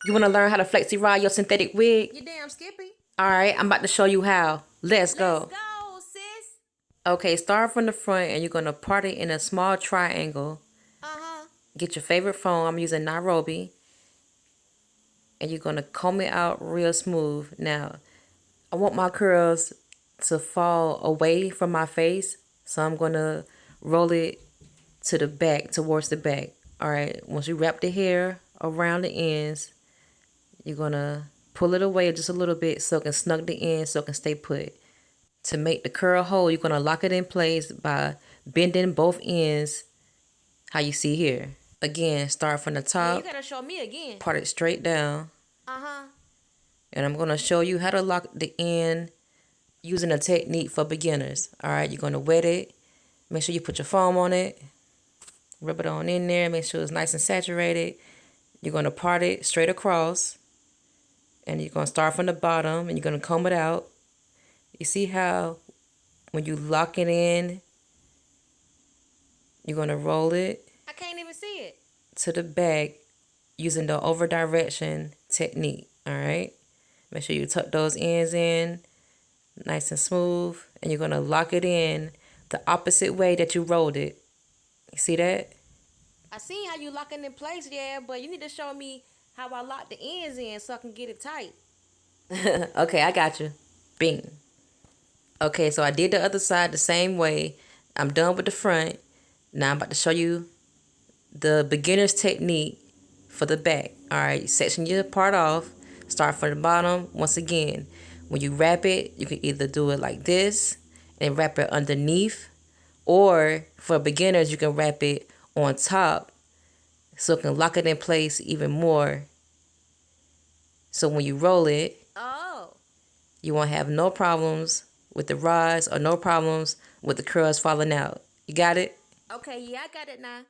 You want to learn how to flexi rod your synthetic wig? You damn Skippy. All right, I'm about to show you how. Let's go. Let's go, sis. Okay, start from the front and you're going to part it in a small triangle. Get your favorite phone. I'm using Nairobi. And you're going to comb it out real smooth. Now, I want my curls to fall away from my face. So I'm going to roll it to the back, towards the back. All right, once you wrap the hair around the ends, you're going to pull it away just a little bit so it can snug the ends so it can stay put. To make the curl hold, you're going to lock it in place by bending both ends how you see here. Again, start from the top. You gotta show me again. Part it straight down. And I'm going to show you how to lock the end using a technique for beginners. All right, you're going to wet it. Make sure you put your foam on it. Rub it on in there. Make sure it's nice and saturated. You're going to part it straight across. And you're going to start from the bottom and you're going to comb it out. You see how when you lock it in, you're going to roll it. I can't even see it. To the back using the over direction technique. All right. Make sure you tuck those ends in nice and smooth. And you're going to lock it in the opposite way that you rolled it. You see that? I see how you lock it in place, yeah, but you need to show me how I lock the ends in so I can get it tight. Okay, I got you. Bing. Okay, so I did the other side the same way. I'm done with the front. Now I'm about to show you the beginner's technique for the back. All right, section your part off. Start from the bottom. Once again, when you wrap it, you can either do it like this and wrap it underneath, or for beginners, you can wrap it on top so it can lock it in place even more. So when you roll it, you won't have no problems with the rods or no problems with the curls falling out. You got it? Okay, yeah, I got it now.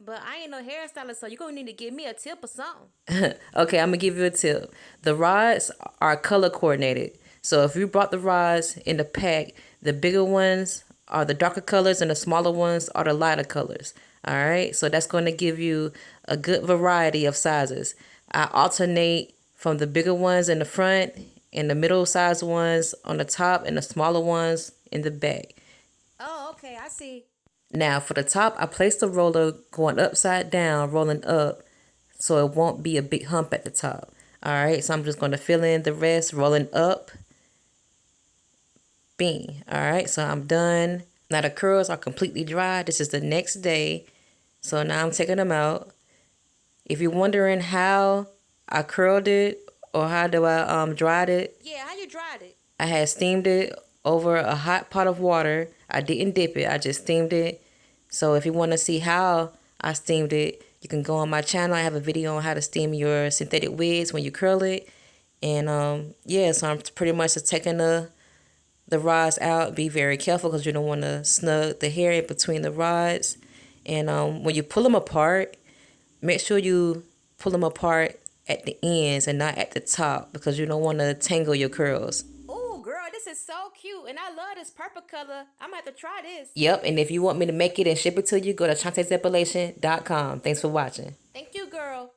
But I ain't no hairstylist, so you're going to need to give me a tip or something. Okay, I'm going to give you a tip. The rods are color coordinated. So if you brought the rods in the pack, the bigger ones are the darker colors and the smaller ones are the lighter colors. All right, so that's going to give you a good variety of sizes. I alternate from the bigger ones in the front and the middle-sized ones on the top and the smaller ones in the back. Oh, okay, I see. Now, for the top, I place the roller going upside down, rolling up, so it won't be a big hump at the top. All right, so I'm just going to fill in the rest, rolling up. Bing. All right, so I'm done. Now, the curls are completely dry. This is the next day. So now I'm taking them out. If you're wondering how I curled it or how do I dried it. Yeah, how you dried it? I had steamed it over a hot pot of water. I didn't dip it. I just steamed it. So if you want to see how I steamed it, you can go on my channel. I have a video on how to steam your synthetic wigs when you curl it. And yeah, so I'm pretty much just taking the rods out. Be very careful because you don't want to snug the hair in between the rods. And when you pull them apart, make sure you pull them apart at the ends and not at the top because you don't want to tangle your curls. Oh, girl, this is so cute. And I love this purple color. I'm going to have to try this. Yep, and if you want me to make it and ship it to you, go to ChanteZepilation.com. Thanks for watching. Thank you, girl.